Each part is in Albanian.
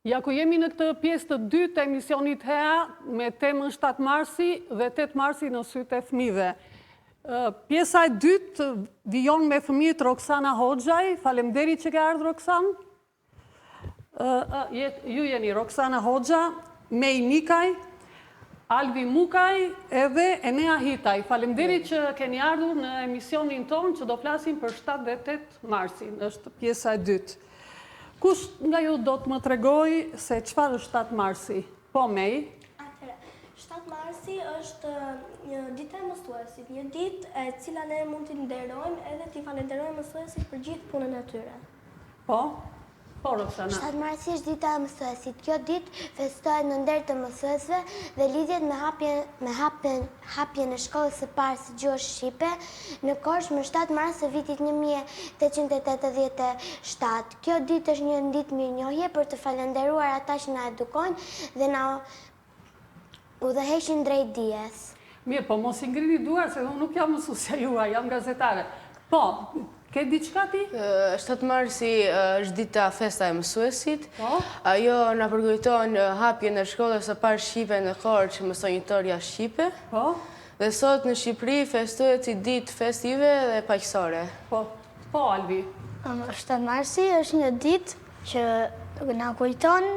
Ja ku jemi në këtë pjesë të dytë të emisionit HEA me temën 7 marsi dhe 8 marsi në sytë e fëmijëve. Pjesa e dytë vijon me fëmijët Roksana Hoxhaj. Faleminderit që ke ardhur Roksan. Ju jeni Roksana Hoxha, Mej Nikaj, Alvi Mukaj edhe Enea Hitaj. Faleminderit që keni ardhur në emisionin tonë që do flasim për 7 dhe 8 marsin. Është pjesa e dytë. Kush nga ju do të më tregoj se çfarë është 7 marsi? Po, Mej? Atëherë, 7 marsi është një ditë e mësuesit, një ditë e cila ne mund t'i nderojmë edhe t'i falenderojmë mësuesit për gjithë punën e tyre. Po? Po, Roksana. 7 marsi është dita e mësuesit. Kjo ditë festohet në nder të mësuesve dhe lidhet me hapjen e shkollës së parë së gjuhës shqipe në Korçë më 7 mars të vitit 1887. Kjo ditë është një ditë mirënjohje për të falenderuar ata që na edukojnë dhe na udhëheqin drejt dijes. Mirë, po mos i ngrini duar se unë nuk jam mësuesja juaj, jam gazetare. Po, ke diçka ti? 7 marsi është dita festa e mësuesit. Po? Ajo na përkujton hapjen e shkollës së parë shqipe në Korçë, mësonjitoria shqipe. Po? Dhe sot në Shqipëri festohet si ditë festive dhe paqësore. Po, Alvi. 7 marsi është një ditë që na kujton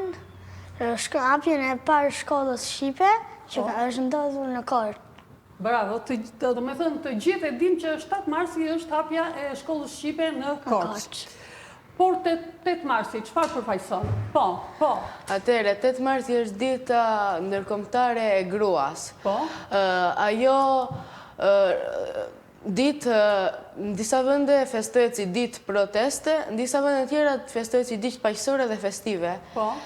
hapjen e parë shkollës shqipe që është ndodhur në Korçë. Bravo, do me thënë të gjithë e dim që 7 marsi është hapja e shkollës shqipe në Korçë. Por 8 marsi, çfarë përfaqëson? Po. Atëherë, 8 marsi është dita ndërkombëtare e gruas. Po? Ajo ditë në disa vende festohet si ditë proteste, në disa vende tjera festohet si ditë paqësore dhe festive. Po?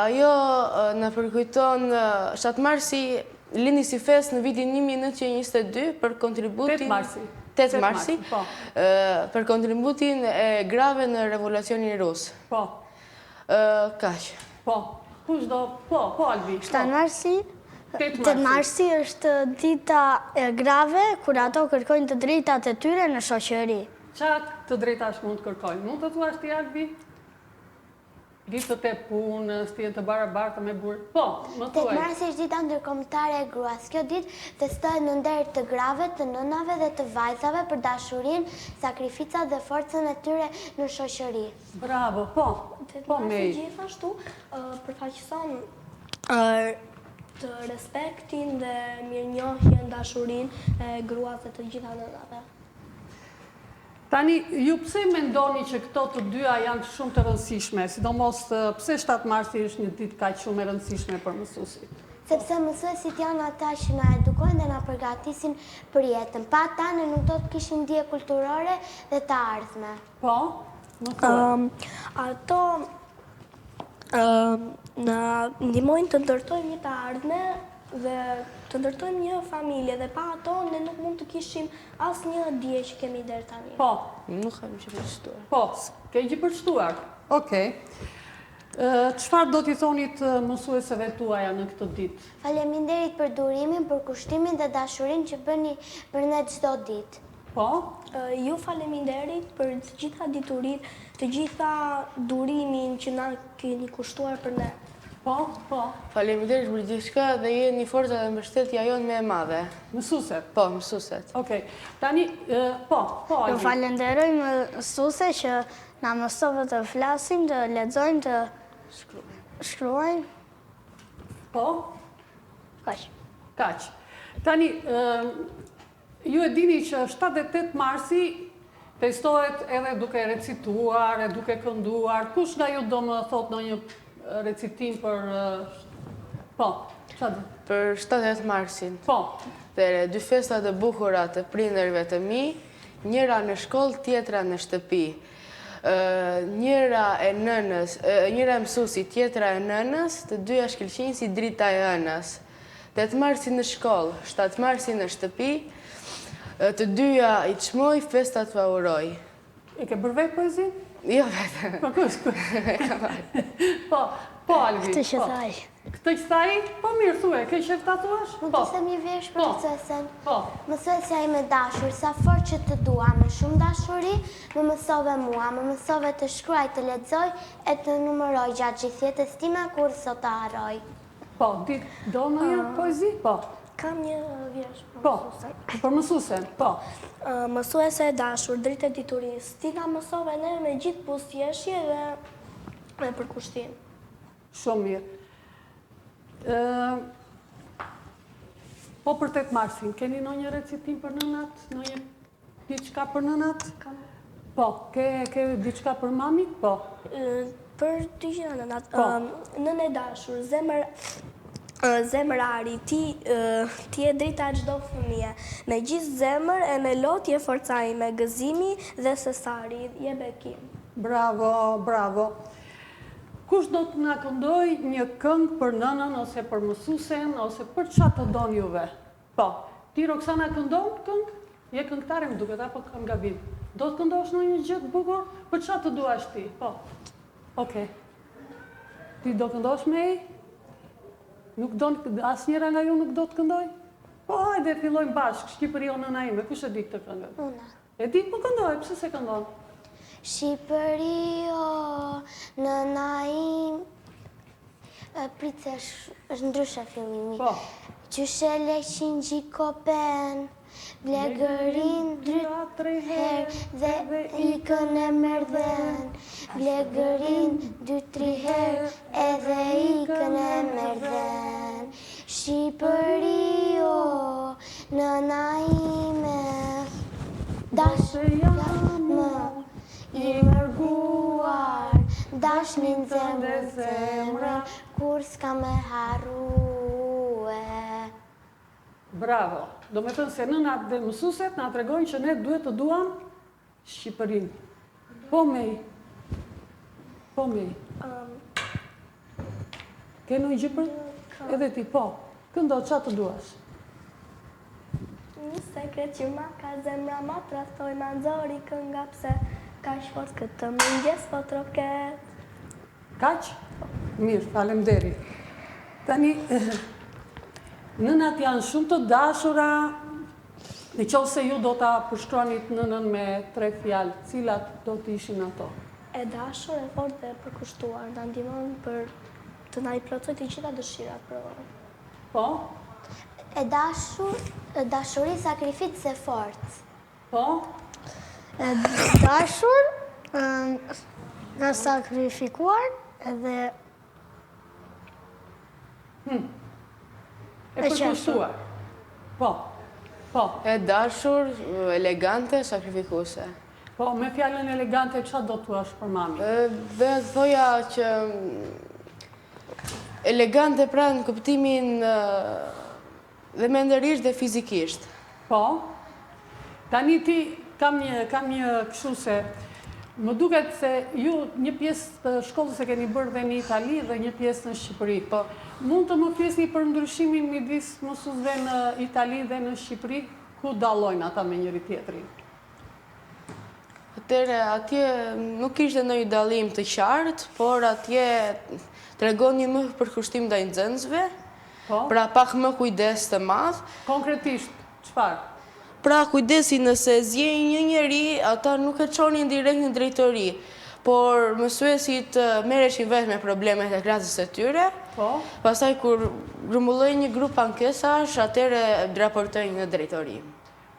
Ajo na përkujton 7 marsi lindi si fest në vitin 1922 për kontributin... 8 marsi, për kontributin e grave në revolucionin rus. Po. Kaq. Po. Kush do? Po, Alvi. 7 marsi? 8 marsi është dita e grave kur ato kërkojnë të drejtat e tyre në shoqëri. Çfarë të drejtash mund të kërkojnë? Mund të thuash ti, Alvi? Ditët e punës, të jenë të barabarta me burr. Po, më thuaj. 8 marsi është dita ndërkombëtare e gruas. Kjo ditë festohet në nder të grave, të nënave dhe të vajzave për dashurinë, sakrificat dhe forcën e tyre në shoqëri. Bravo, po. Po, Mej. Gjithashtu përfaqëson të respektin dhe mirënjohjen, dashurinë e gruas dhe të gjitha nënave. Tani, ju pse mendoni që këto të dyja janë shumë të rëndësishme, sidomos pse 7 marsi është një ditë kaq shumë e rëndësishme për mësuesit? Sepse mësuesit janë ata që na edukojnë dhe na përgatisin për jetën. Pa ata ne nuk do të kishim dije kulturore dhe të ardhme. Po? Më thuaj. Ato na ndihmojnë të ndërtojmë një të ardhme dhe të ndërtojmë një familje dhe pa ato ne nuk mund të kishim asnjë dije që kemi deri tani. Po. Nuk kam që përshtuar. Po, ke gjë përshtuar. Okej. Çfarë do t'i thonit mësueseve tuaja në këtë ditë? Faleminderit për durimin, për kushtimin dhe dashurinë që bëni për ne çdo ditë. Po? Ju faleminderit për të gjitha diturit, të gjitha durimin që na keni kushtuar për ne. Po. Faleminderit për gjithçka dhe jeni forca dhe mbështetja jonë më e madhe. Mësueset? Po, mësueset. Okej. Tani, po, Alvi. Ju falenderoj mësuese që na mësove të flasim, të lexojmë, të shkruajmë. Po? Kaq. Tani, ju e dini që 7 dhe 8 marsi festohet edhe duke recituar, duke kënduar. Kush nga ju do më thot në një recitim për... Po, çfarë? Për 7 marsin. Po. Dhe 2 festat e bukura të prindërve të mi, njëra në shkollë, tjetra në shtëpi. Njëra e mësuesit, tjetra e nënës, të dyja shkëlqejnë si drita e ënës. 8 marsi në shkollë, 7 marsi në shtëpi, të dyja i çmoj, festat va uroj. E ke bërë vetë poezi? Jo vetë. Po, kush? Po, Alvi. Këtë që thaj. Këtë që thaj, po mirë thue, ke qef ta thuash? Mund të them një vesh procesen. Po. Mësuesja ime dashur, sa fort që të dua, me shumë dashuri, më mësove mua, më mësove të shkruaj, të lexoj e të numëroj gjatë gjithë jetës time kur sot të harroj. Po, do në një poezi? Po. Kam një vjesh Po, për mësuesen, po. Mësuese e dashur, dritë e dituris. Ti nga mësove ne me gjithë buzëqeshje dhe me përkushtim. Shumë mirë. Po për 8 marsin, keni në një recitim për nënat? Në një diçka për nënat? Po, ke diçka për mamit? Po. Për të gjitha nënat, Po. nën e dashur, zemrari, ti e drita çdo fëmije. Me gjithë zemër e me lotje forcaj, me gëzimi dhe sesari, je bekim. Bravo, bravo. Kush do të nga këndoj një këngë për nënën, ose për mësuesen, ose për çfarë të doni juve? Po, ti Roksana këndon këngë? Je këngëtare më duket, apo kam gabim? Do të këndosh në një gjë të bukur? Për çfarë të duash ti? Po, okej. Ti do këndosh me i? Nuk do, asnjëra nga ju nuk do të këndoj? Po, hajde, fillojmë bashkë, Shqipëri o nëna ime, kush e di këtë këngë? Una. E di, po këndoj, pse se këndon? Shqipëri o nëna im. Pritë është ndryshe fillimi. Po. Qyshe leqin gjikopen, blegërin 2-3 herë dhe ikën e merdhen. Blegërin 2-3 herë edhe ikën e merdhen. Shqipëri o nëna ime, Se jamë i mërguar, dashnin zemrë zemrë, kur s'ka me harrue. Bravo. Do me thënë se nënat dhe mësueset na tregojnë që ne duhet të duam Shqipërinë. Po mej. Po mej. Ke në gjë për? Edhe ti, po. Këndo, qa të duash? Një sekret që ma ka zemra ma trastoj ma nxori kënga pse ka shfort këtë mëngjes po troket. Kaq? Mirë, falemderit. Tani, nënat janë shumë të dashura, në qovë se ju do ta përshkronit nënën me 3 fjalë, cilat do të ishin ato? E dashur, e fort dhe përkushtuar, na ndihmon për të na i plotësoj të gjitha dëshirat për. Po? E dashuri sakrificë e fortë. Po? E dashur, nga sakrifikuar edhe E përkushtuar. Po. Po. E dashur, elegante, sakrifikuese. Po, me fjallën elegante, qa do të thuash për mami? Dhe thoja që elegante pra në kuptimin dhe mendërisht dhe fizikisht. Po. Tani ti, kam një kështu se, më duket se ju një pjesë të shkollës e keni bërë dhe në Itali dhe një pjesë në Shqipëri. Po, mund të më flisni për ndryshimin midis mësuesve në Itali dhe në Shqipëri, ku dallojnë ata me njëri tjetrin? Atëre, atje nuk ishte ndonjë dallim të qartë, por atje tregon një më përkushtim ndaj nxënësve, Po? pra pak më kujdes të madh. Konkretisht, çfarë? Pra kujdesi nëse zgjejnë një njeri, ata nuk e çonin direkt në drejtori, por mësuesit merreshin vetë me problemet e klasës së tyre. Po? Pastaj kur grumbullojnë një grup ankesash, atëre raportojnë në drejtori.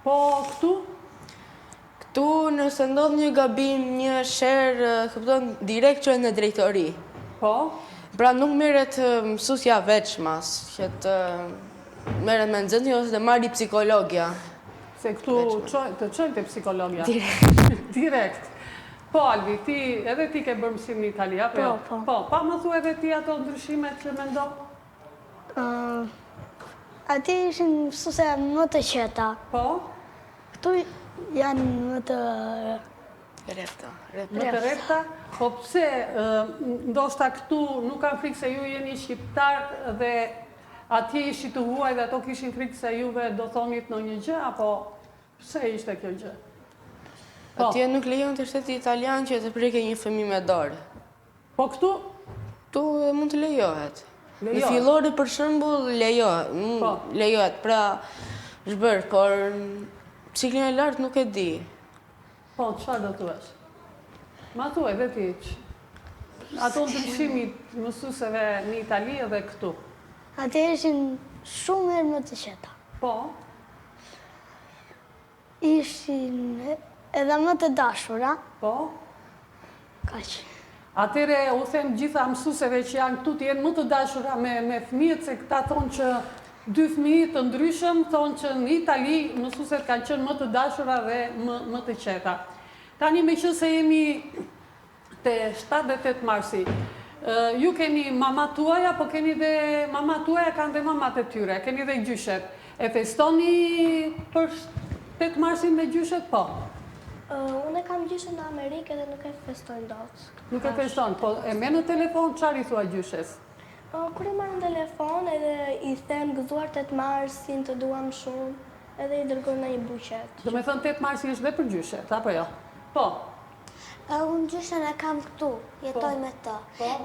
Po këtu? Këtu nëse ndodh një gabim, një sherë, kupton direkt çojnë në drejtori. Po? Pra nuk merret mësuesja veçmas, që të merret me nxënësi ose të marrë psikologja. Se këtu të çojnë te psikologja. Direkt. Po, Alvi, edhe ti ke bërë mësim në Itali, apo jo? Po, pa më thuaj edhe ti ato ndryshimet që mendon? Ati ishin mësuese më të qeta. Po? Këtu janë më të Më të repta, po pse ndoshta këtu nuk kanë frikë se ju jeni shqiptar dhe atje ishi të huaj dhe ato kishin frikë se juve do thonit në një gjë, apo pse ishte kjo gjë? Atje nuk lejon të shteti italian që të preke një fëmijë me dorë. Po këtu? Tu mund të lejohet. Në fillore për shembull lejohet, pra zbër, por ciklin e lartë nuk e di. Po, çfarë do thuash? Ma thuaj dhe ti. Ato ndryshimit mësuesve në Itali edhe këtu. Atë ishin shumë herë më të qeta. Po, Ishin edhe më të dashura. po. Kaq. Atëre u them gjitha mësuesve që janë këtu të jenë më të dashura me fëmijët, se këta thonë që 2 fëmijë të ndryshëm thonë që në Itali mësueset kanë qenë më të dashura dhe më të qeta. Tani me që se jemi te 7 dhe 8 marsi, ju keni mama tuaja, po keni dhe mama tuaja kanë dhe mamat e tyre, keni dhe gjyshet. E festoni për 8 marsin me gjyshet? Po. Unë e kam gjyshe në Amerikë dhe nuk e festojnë dot. Nuk e feston, po e me në telefon, çfarë i thua gjyshes? Kur e marrë në telefon edhe i them gëzuar 8 marsin, të duam shumë, edhe i dërgoj në një buqet. Do me thënë 8 marsi është dhe për gjyshet, apo jo? Po. Unë gjyshen e kam këtu, jetoj me të.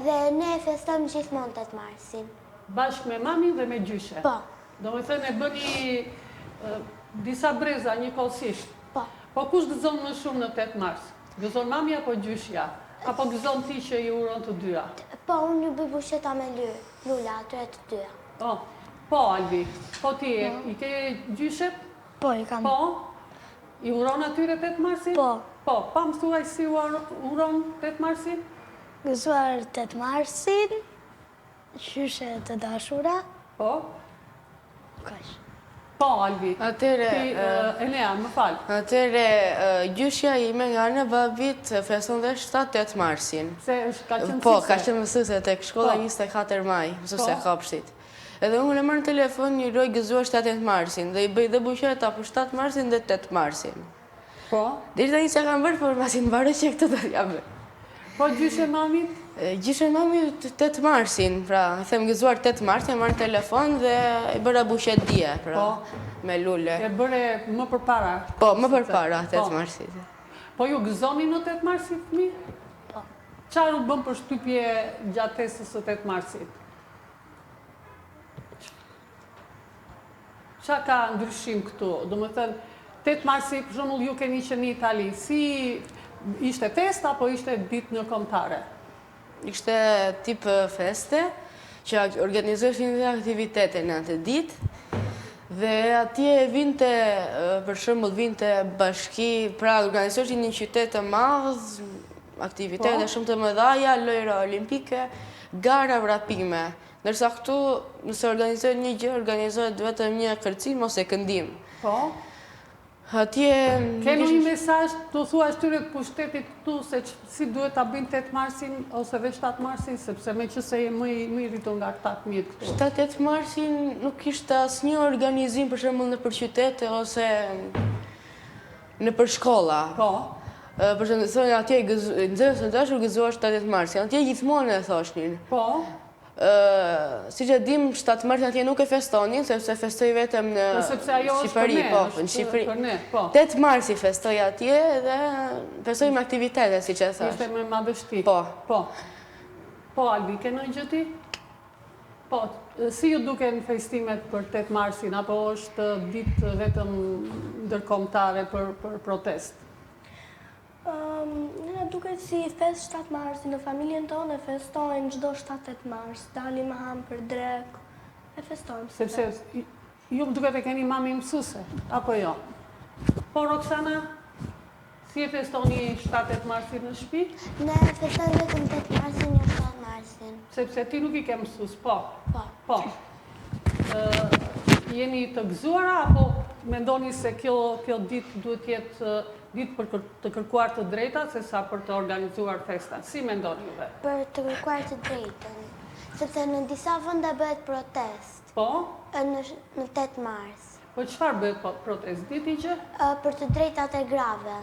Dhe ne e festojmë gjithmonë 8 marsin. Bashkë me mamin dhe me gjyshe. Po. Do me thënë e bëni disa breza njëkohësisht. Po. Po kush gëzon më shumë në 8 mars? Gëzon mami apo gjyshja? Apo gëzon ti që i uron të dyja? Po, unë ju bëj busheta me lula, atyre të dyja. Po, Albi. Po ti, i ke gjyshet? Po, i kam. Po. I uron atyre 8 marsin? Po. Po, pa më thuaj si uron 8 marsin? Gëzuar 8 marsin, gjyshe të dashura. Po. Kaq. Po, Albi. Atëre, Enea, më falë. Atëre, gjyshja ime nga në babit feston dhe 7-8 marsin. Se ka qenë Po, mësuese. ka qenë mësuese tek shkolla Po. 24 maj, mësuese e Po. Kopshtit. Edhe unë e marrë në telefon një roj gëzuar 7-8 marsin dhe i bëj dhe buqeta për 7 marsin dhe 8 marsin. Po. Deri tani që kam bërë, por masin mbarë që këtë do t'ja bërë. Po, gjyshe mamit? Gjyshe mami 8 marsin, pra, them gëzuar 8 marsin, e marrë në telefon dhe i bëra buqet dje, pra, me lule. E bëre më përpara. Po, më përpara 8 Po. marsit. Po ju gëzoni në 8 marsit fëmi? Po. Qarë u bëm për shtypje gjatë festës së 8 marsit? Qa ka ndryshim këtu? Do më thënë, 8 marsi, për shembull, ju keni që në Itali, si ishte fest apo ishte ditë ndërkombëtare? Ishte tip feste, që organizoheshin dhe aktivitete në atë ditë, dhe atje vinte, për shembull, vinte bashki, pra organizoheshin një qytet të madh, aktivitete shumë të mëdha, lojra olimpike, gara vrapime. Ndërsa këtu, nëse organizohet një gjë, organizohet vetëm një kërcim ose këndim. Po. Atje... Kenu një mesazh të thua shtyre të pushtetit këtu se si duhet ta bëjnë 8 marsin ose dhe 7 marsin, sepse me që se më i rritur nga këta fëmijët këtu. 7-8 marsin nuk ishte asnjë organizim për shembull në për qytete ose në për shkolla. Po. Për shembull, thonë atje nxënës të dashur gëzuar 7 marsin. Atje gjithmonë e thoshnin. Po. Siç e dim, 7 marsin atje nuk e festonin, sepse festoi vetëm në Sepse ajo është për Shqipëri, ne, po, është në Shqipëri. për ne, po. 8 marsi festoi atje dhe festoi me aktivitete, siç e thash. Ishte me madhështi. Po. Po. Po, Albi, ke ndonjë gjë ti? Po, si ju duken festimet për 8 marsin, apo është ditë vetëm ndërkombëtare për protest? Në duket si fest 7 marsi, në familjen tonë e festojnë çdo 7-8 mars, dalim me ham për drek, e festojmë. Sepse ju më duket e keni mami mësuese, apo jo? Po, Roxana, si e festoni 7-8 marsin në shtëpi? Ne festojmë vetëm 8 marsin e 7 marsin. Sepse ti nuk i ke mësues, po. Po. Po. Jeni të gëzuara, apo mendoni se kjo ditë duhet jetë ditë për të kërkuar të drejta, se sa për të organizuar festa? Si mendoni juve? Për të kërkuar të drejtën. Sepse në disa vende bëhet protest. Po? Në 8 mars. Po çfarë bëhet protest? Diti që? Për të drejtat e grave.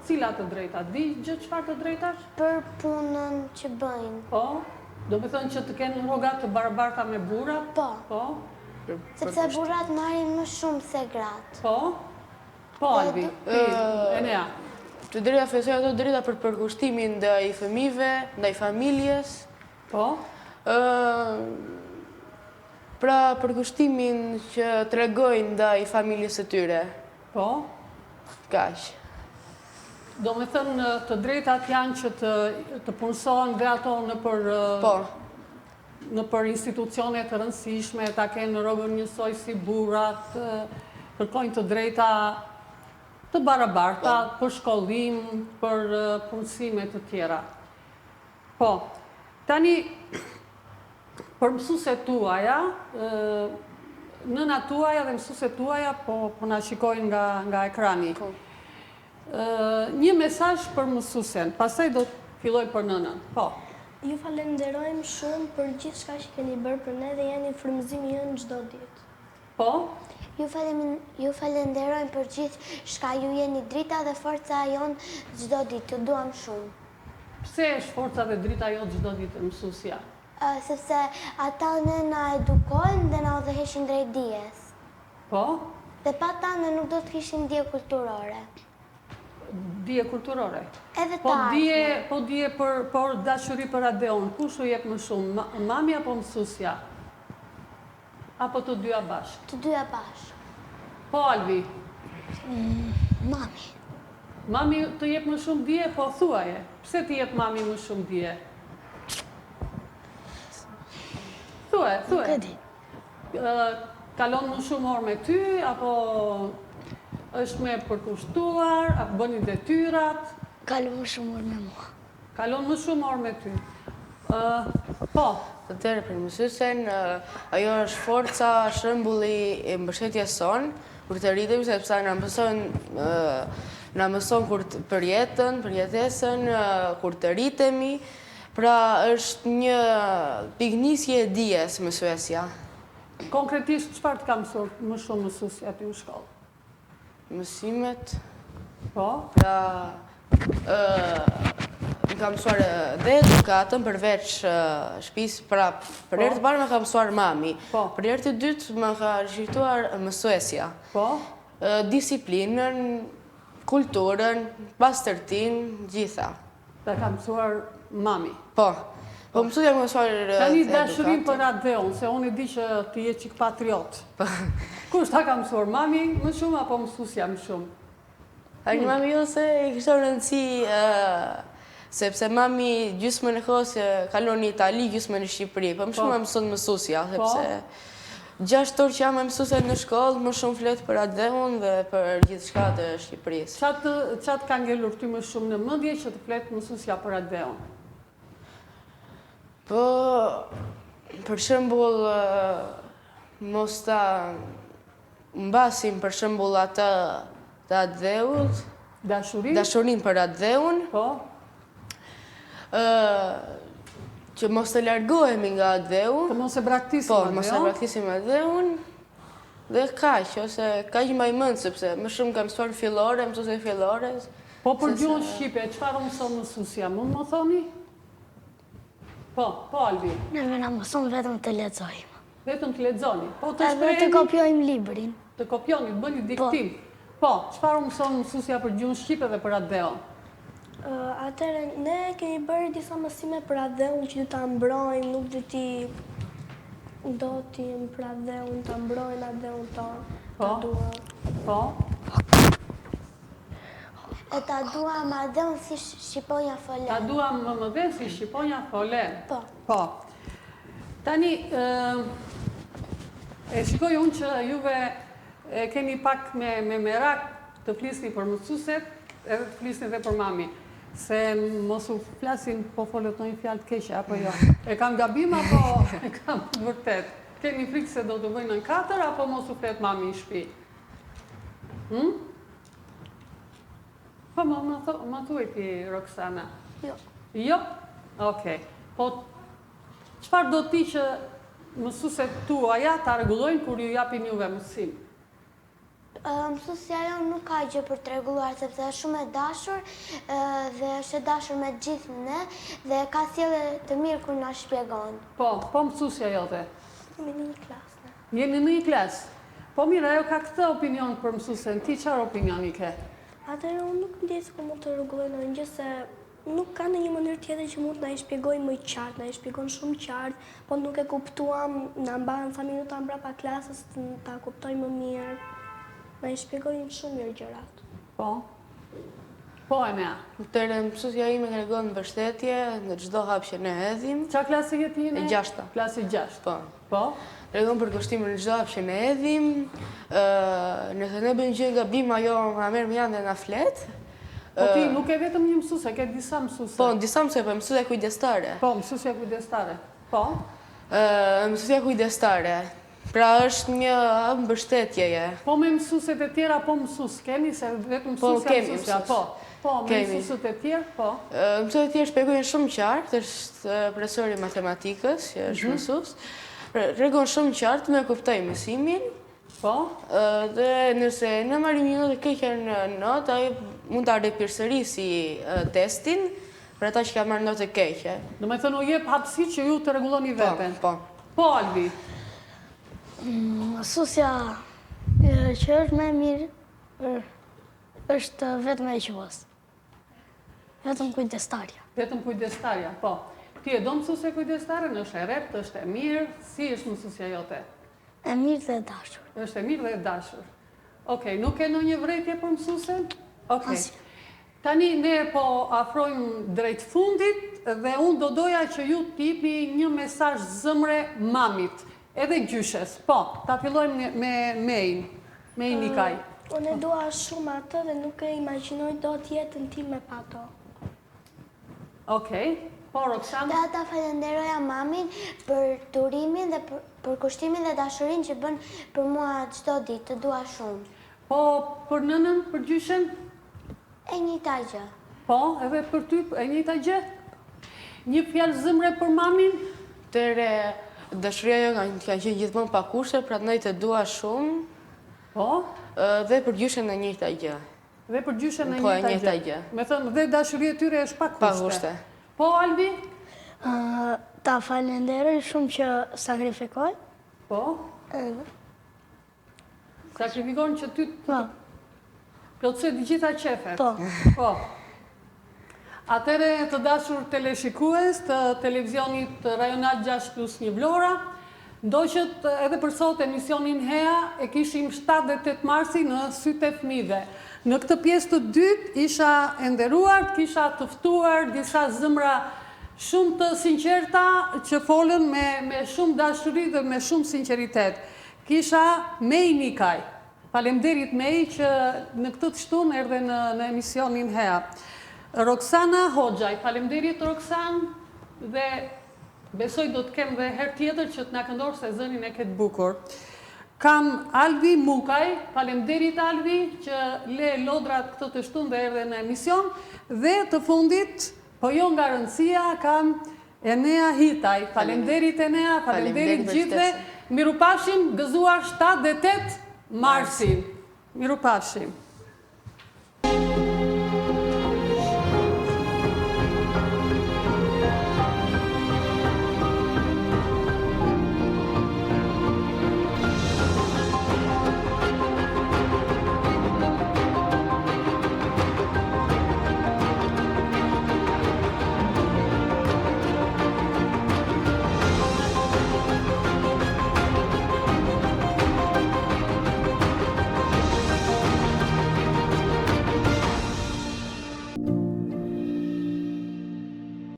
Cilat të drejta? Di gjë çfarë të drejtash? Për punën që bëjnë. Po? Do me thënë që të kenë rroga të barabarta me burrat? Po. Po? Sepse burrat marrin më shumë se gratë. Po? Po, Albi, ti, Enea. Të drejta festojnë ato drejta për përkushtimin ndaj fëmijëve, ndaj familjes. Po? Pra përkushtimin që tregojnë ndaj familjes së tyre. Po? Kaq. Do me thënë të drejtat janë që të punësohen dhe ato Po. në për institucione të rëndësishme, ta kenë në rrogën njësoj si burrat, kërkojnë të drejta të barabarta, për shkollim, për punësime të tjera. Po, tani, për mësuset tuaja, nënat tuaja dhe mësuset tuaja, po na shikojnë nga ekrani. Një mesazh për mësuesen, pastaj do të filloj për nënën. Po. Ju falenderojmë shumë për gjithë shka që keni bërë për ne dhe jeni frymëzimi ynë çdo ditë. Po? Ju falenderojmë për gjithë shka ju jeni drita dhe forca jonë çdo ditë, ju duam shumë. Pse është forca dhe drita jo çdo ditë mësuesja? Sepse ata ne na edukojnë dhe na udhëheqin drejt dijes. Po? Dhe pa ta ne nuk do të kishim dije kulturore. Dije kulturore. Edhe Po ta dije për dashuri për Adeon, kush u jep më shumë, mami apo mësuesja? Apo të dyja bashkë? të dyja bashkë. Po Alvi, Mami. mami të jep më shumë dije, po thuaje. Pse të jep mami më shumë dije? Thuaj. Nuk e di. Kalon më shumë orë me ty, apo është me përkushtuar, apo bëni detyrat? Kalon më shumë orë me mua. Kalon më shumë orë me ty. Po, Atëherë për mësuesen, ajo është forca, shembulli i mbështetjes sonë, kur të rritemi, sepse na mëson për jetën, për jetesën, kur të rritemi, pra është një piknisje e dijes mësuesja. konkretisht çfarë të ka mësuar më shumë mësuesja aty në shkollë? Mësimet, Po, pra më ka mësuar dhe edukatën përveç shtëpisë, pra për herë të parë më ka mësuar mami, Po. për herë të dytë më ka shqyrtuar mësuesja. po, Disiplinën, kulturën, pastërtinë, gjitha. ta ka mësuar mami. Po mësuesja më mësuar Tani dashurin për Adeon, se unë e di që ti je çik patriot. Kush ta ka mësuar mami më shumë apo mësuesja më shumë? Një mami jose i kishte rëndësi, sepse mami gjysmën e kohës kalon në Itali, gjysmën në Shqipëri, po më shumë më mëson mësuesja, sepse 6 orë që jam me mësuese në shkollë, më shumë flet për Adeon dhe për gjithçka të Shqipërisë. Çat ka ngelur ty më shumë në mendje që të flet mësuesja për Adeon? Po, për shembull, mos ta mbasim për shembull atë të Adeut, dashurin për Adeun, Po, që mos të largohemi nga Adeu, të mos e braktisim po, Adeon. mos e braktisim Adeun, dhe kaq, ose kaq më i mend, sepse më shumë kam mësuar fillore, mësuese fillores. Po për gjuhën shqipe, çfarë mëson mësuesja? Mund më thoni? Po, Alvi, Neve na mëson vetëm të lexojmë. vetëm të lexoni. Po të Edhe të shpreheni, kopjojmë librin. të kopjoni, të bëni diktim. Po, çfarë mëson mësuesja për gjuhën shqipe dhe për Adeon? Atëherë, ne kemi bërë disa mësime për Adeun që ta mbrojmë, nuk do ti për Adeun, ta mbrojnë Adeun ta dua. Po, E ta duam Adeun si shqiponja ta folen. duam më dhe si shqiponja folen. Po. Tani, e shikoj unë që juve keni pak me merak të flisni për mësueset, edhe të flisni dhe për mami. Se mos u flasin po folët në një fjalë të keqe, apo jo? E kam gabim, apo e kam të vërtet? Keni frikë se do të bëjnë në 4, apo mos u flet mami në shtëpi? Po, ma thuaj ti, Roksana. Jo. Jo? Okej. Po, çfarë do ti që mësueset tuaja ta rregullojnë kur ju japin juve mësim? Mësuesja jonë nuk ka gjë për të rregulluar, sepse është shumë e dashur dhe është e dashur me gjithë ne dhe ka sjellje të mirë kur na shpjegon. Po mësuesja jote. Jemi në një klasë. Jeni në një klasë. Po mirë, ajo ka këtë opinion për mësuesen. Ti çfarë opinioni ke? Atëherë unë nuk ndjej se ku mund të rregulloj ndonjë gjë se Nuk ka në një mënyrë tjetër që mund të na i shpjegoj më qartë, na i shpjegon shumë qartë, po nuk e kuptuam, na mban sa minuta mbrapa klasës ta kuptoj më mirë. Na i shpjegojnë shumë mirë gjërat. Po. Po, Enea. Atëherë mësuesja ime tregon mbështetje në çdo hap që ne hedhim. Qa klasi je ti? E 6-ta. Klasi 6. Po. Po? Tregon për kushtimin në çdo hap që ne hedhim. Nëse ne bëjmë gjë gabim, ajo na merr më janë dhe na flet. Po ti nuk e vetëm një mësuese, ke disa mësuese. Po, disa mësuese, po mësuesja kujdestare. Po, mësuesja kujdestare. Po? Mësuesja kujdestare. Pra është një mbështetjeje. Po me mësueset e tjera, po mësues keni, se vetëm Po, mësuesja kemi mësuesja. mësues. Po, me Kemi. mësueset e tjerë, po. Mësuesit e tjerë shpjegojnë shumë qartë, është profesori i matematikës, që është mësues. Tregon shumë qartë, ne kuptojmë mësimin. Po? Dhe nëse ne marrim një notë keqe në notë, ai mund ta ripërsërisi testin për ata që kanë marrë notë keqe. Do me thënë u jep hapësi që ju të rregulloni veten. Po. Po, Albi. Mësusja që është më mirë është vetëm e quvës. Vetëm kujdestarja. Vetëm kujdestarja, po. Ti e do mësuese kujdestare, është e rreptë, është e mirë, si është mësuesja jote? E mirë dhe e dashur. Është e mirë dhe e dashur. Okej, nuk e ndonjë vërejtje për mësuesen? Okej. Asnjë. Tani ne po afrojmë drejt fundit dhe unë do doja që ju t'ipi një mesazh zëmre mamit, edhe gjyshes. Po, ta fillojmë me Mein. Mein Nikaj. Unë e dua shumë atë dhe nuk e imagjinoj dot jetën time pa ato. Okej. Po, Roxana? Da ta falenderoja mamin për durimin dhe për kushtimin dhe dashurinë që bën për mua çdo ditë, të dua shumë. Po, për nënën, për gjyshen? E njëjta gjë. Po, edhe për ty, e njëjta gjë? Një fjalë zëmre për mamin? Atëherë dashuria jo kanë qenë gjithmonë pa kushte, prandaj të dua shumë. Po, Dhe për gjyshen e njëjta gjë. dhe për gjyshen e Po, e njëjta njëjta gjë. gjë. Me thënë, dhe dashuria e tyre është pa kushte. Pa kushte. Po, Albi? Ta falenderoj shumë që sakrifikoj. Po, sakrifikon që ty Po, plotësoj të gjitha qefet. po. Po. Atëre të dashur teleshikues të televizionit rajonal 6+1 Vlora, ndoqët edhe për sot emisionin HEA e kishim 7 dhe 8 marsi në sytë e fëmijëve. Në këtë pjesë të dytë isha e nderuar, kisha të ftuar disa zëmra shumë të sinqerta që folën me shumë dashuri dhe me shumë sinqeritet. Kisha Mein Nikaj. Faleminderit Mei që në këtë të shtunë erdhe në emisionin HEA. Roxana Hoxhaj, faleminderit Roxan, dhe besoj do të kem dhe herë tjetër që të na këndorë se zënin e këtë bukur. Kam Albi Mukaj, faleminderit Albi që le lodrat këtë të shtunë dhe erdhe në emision, dhe të fundit, po jo nga rëndësia, kam Enea Hitaj. Faleminderit Enea, faleminderit gjithve. Mirupafshim, gëzuar 7 dhe 8 marsin. Mirupafshim.